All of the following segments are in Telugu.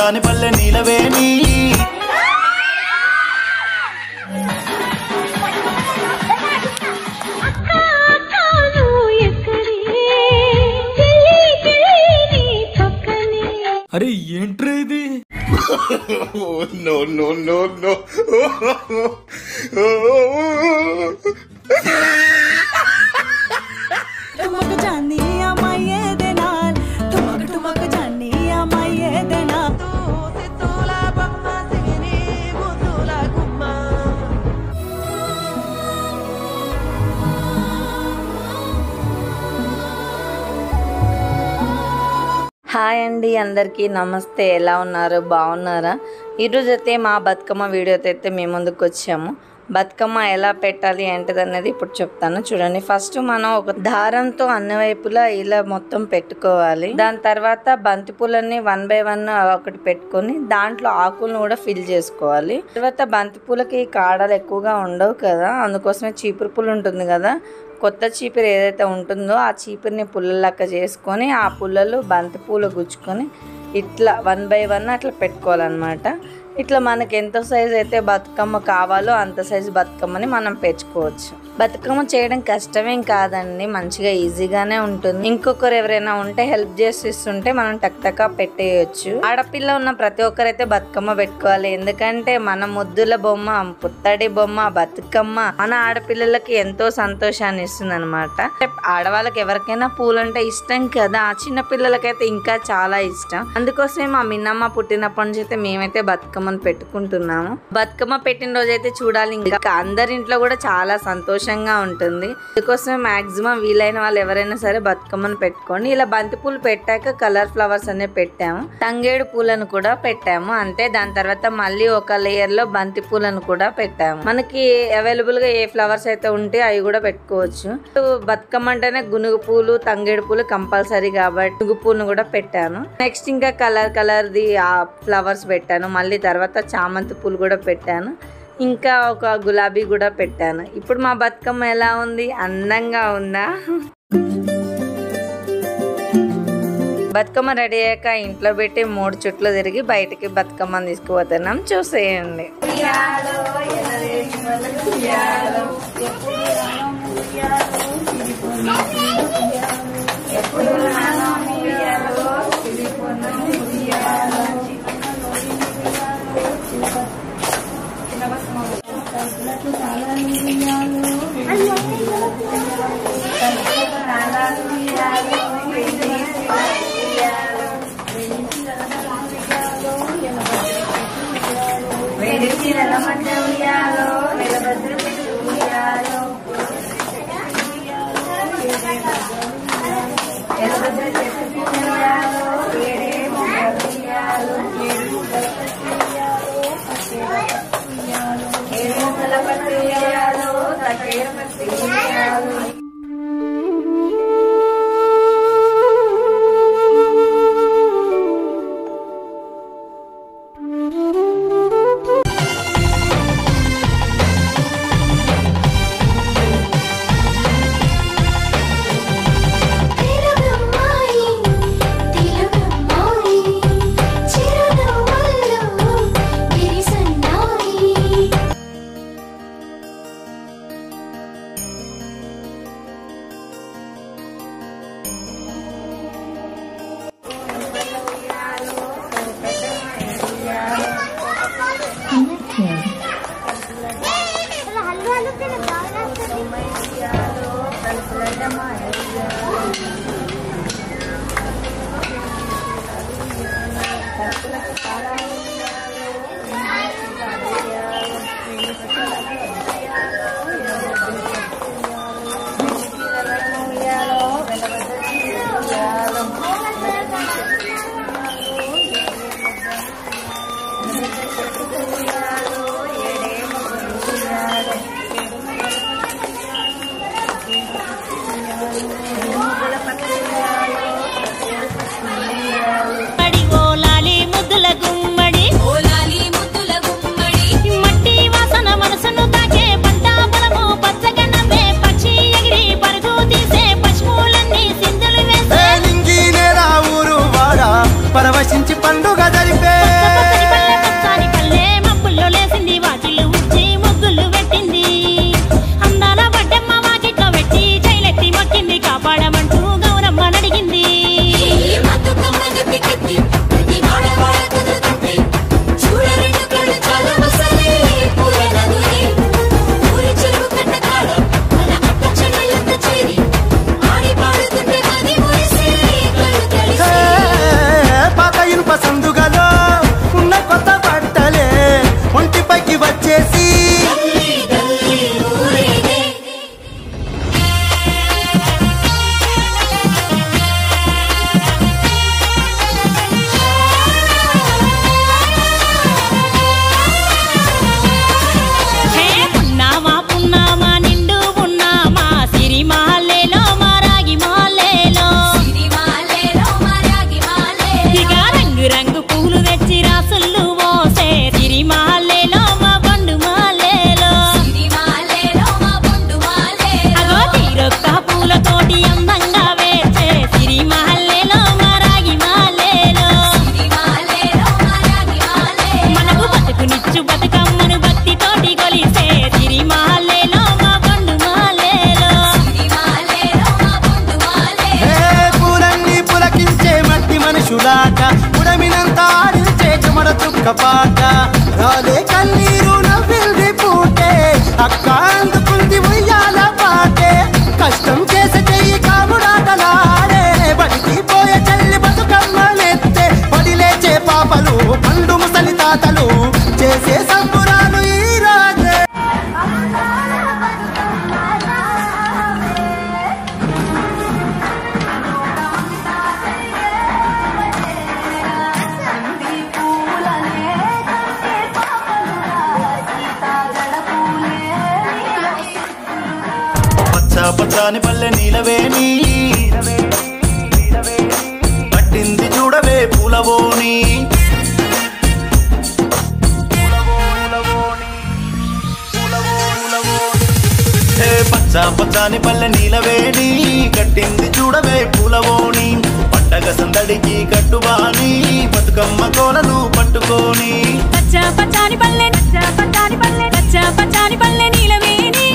రాని పల్లె నీలవేణి అరే ఏంట్రా ఇది no no no no hi అండి, అందరికీ నమస్తే. ఎలా ఉన్నారు? బాగున్నారా? ఈరోజైతే మా బతుకమ్మ వీడియోతో అయితే మేము ముందుకు వచ్చాము. బతుకమ్మ ఎలా పెట్టాలి ఏంటిది అనేది ఇప్పుడు చెప్తాను చూడండి. ఫస్ట్ మనం ఒక దారంతో అన్ని వైపులా ఇలా మొత్తం పెట్టుకోవాలి. దాని తర్వాత బంతిపూలన్నీ 1 by 1 ఒకటి పెట్టుకొని దాంట్లో ఆకులను కూడా ఫిల్ చేసుకోవాలి. తర్వాత బంతిపూలకి కాడలు ఎక్కువగా ఉండవు కదా, అందుకోసమే చీపురు పూలు ఉంటుంది కదా, కొత్త చీపురు ఏదైతే ఉంటుందో ఆ చీపురుని పుల్లలక్క చేసుకొని ఆ పుల్లలు బంతి పూలు గుచ్చుకొని ఇట్లా 1 by 1 అట్లా పెట్టుకోవాలన్నమాట. ఇట్లా మనకి ఎంత సైజు అయితే బతుకమ్మ కావాలో అంత సైజు బతుకమ్మని మనం పెంచుకోవచ్చు. బతుకమ్మ చేయడం కష్టమేం కాదండి, మంచిగా ఈజీగానే ఉంటుంది. ఇంకొకరు ఎవరైనా ఉంటే హెల్ప్ చేసి ఇస్తుంటే మనం టక్టకా పెట్టేయచ్చు. ఆడపిల్ల ఉన్న ప్రతి ఒక్కరైతే బతుకమ్మ పెట్టుకోవాలి. ఎందుకంటే మన ముద్దుల బొమ్మ, పుత్తడి బొమ్మ బతుకమ్మ మన ఆడపిల్లలకి ఎంతో సంతోషాన్ని ఇస్తుంది అనమాట. ఆడవాళ్ళకి ఎవరికైనా పూలంటే ఇష్టం కదా, ఆ చిన్న పిల్లలకైతే ఇంకా చాలా ఇష్టం. అందుకోసమే మా మిన్నమ్మ పుట్టినప్పటి నుంచి అయితే మేమైతే బతుకమ్మని పెట్టుకుంటున్నాము. బతుకమ్మ పెట్టిన రోజు అయితే చూడాలి, ఇంకా అందరింట్లో కూడా చాలా సంతోషంగా ఉంటుంది. అందుకోసమే మాక్సిమం వీలైన వాళ్ళు ఎవరైనా సరే బతుకమ్మను పెట్టుకోండి. ఇలా బంతి పూలు పెట్టాక కలర్ ఫ్లవర్స్ అనేవి పెట్టాము, తంగేడు పూలను కూడా పెట్టాము అంతే. దాని తర్వాత మళ్ళీ ఒక లేయర్ లో బంతి పూలను కూడా పెట్టాము. మనకి అవైలబుల్ గా ఏ ఫ్లవర్స్ అయితే ఉంటే అవి కూడా పెట్టుకోవచ్చు. బతుకమ్మ అంటేనే గునుగు పూలు, తంగేడు పూలు కంపల్సరీ కాబట్టి గునుగు పూలను కూడా పెట్టాను. నెక్స్ట్ ఇంకా కలర్ ది ఆ ఫ్లవర్స్ పెట్టాను. మళ్ళీ తర్వాత చామంతి పూలు కూడా పెట్టాను, ఇంకా ఒక గులాబీ కూడా పెట్టాను. ఇప్పుడు మా బతుకమ్మ ఎలా ఉంది? అందంగా ఉందా? బతుకమ్మ రెడీ అయ్యాక ఇంట్లో పెట్టి 3 చుట్లు తిరిగి బయటికి బతుకమ్మని తీసుకుపోతున్నాం, చూసేయండి. పాట రాలే కన్నీరు నవ్వింది పూటే అక్క అందుకుంది ఉయ్యాల పాటే కష్టం చేసే చెయ్యి కాముడాటలాడే బడికి పోయే చెల్లి బతుకమ్మనెత్తే పడి లేచే పాపలు పండు ముసలి తాతలు చేసే సంబురాలు ఈ రాజే పచ్చాని పల్లె నీలవేణి పట్టింది చూడవే పూలవోని పచ్చాని పల్లె నీలవేణి కట్టింది చూడవే పూలవోని పండగ సందడికి కట్టుబాని బతుకమ్మ కోలలు పట్టుకోని పచ్చాని పల్లె నీలవేణి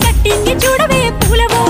కట్టింది చూడవే పూలవో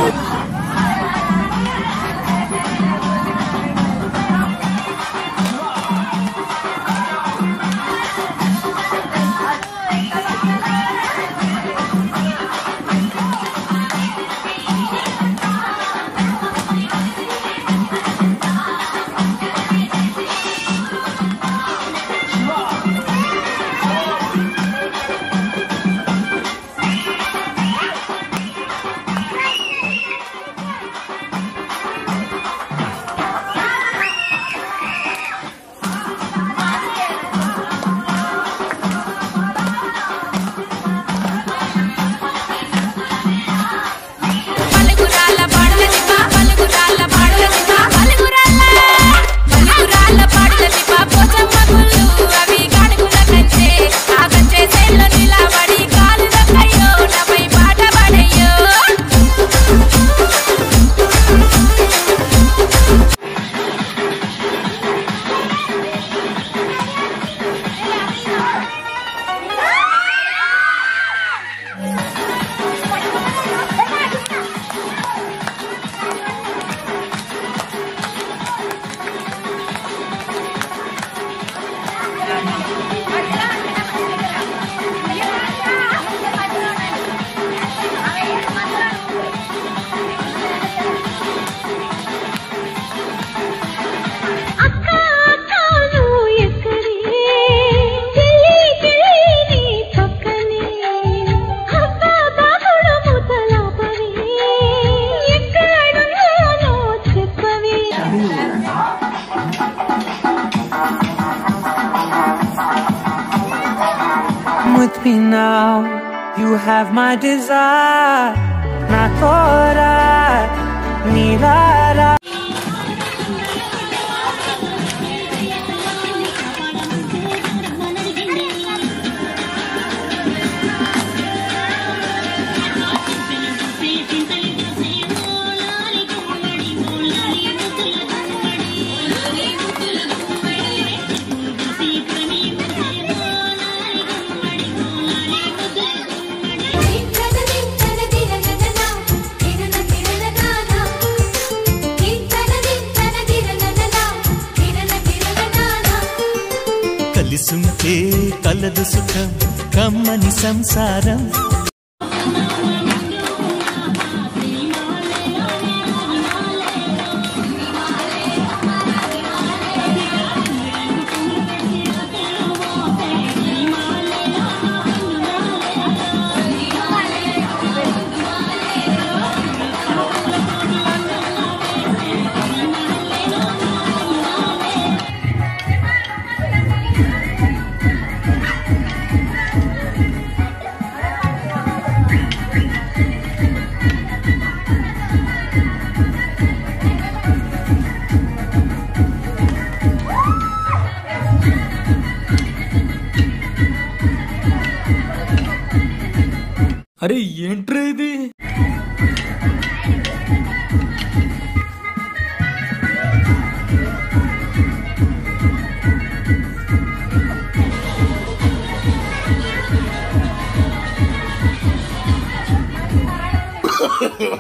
With me now, you have my desire. Na thora, nilara. కలిసుంటే కలదు సుఖం కమ్మని సంసారం అరే ఏంట్రా ఇది?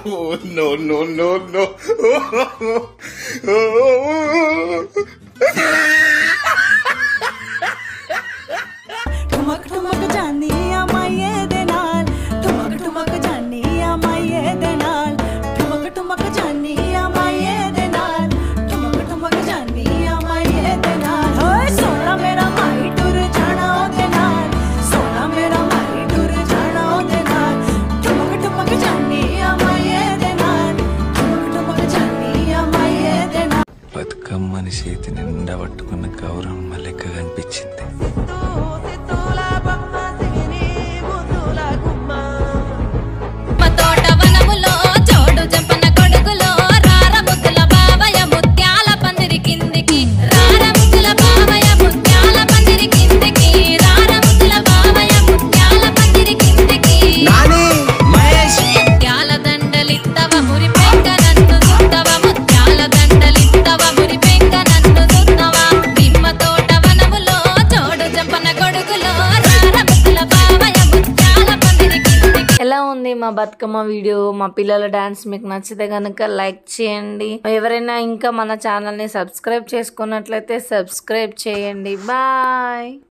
Oh, no, no, no, no. మా బతుకమ్మ వీడియో, మా పిల్లల డాన్స్ మీకు నచ్చితే కనుక లైక్ చేయండి. ఎవరైనా ఇంకా మన ఛానల్ని సబ్స్క్రైబ్ చేసుకున్నట్లయితే సబ్స్క్రైబ్ చేయండి. బాయ్.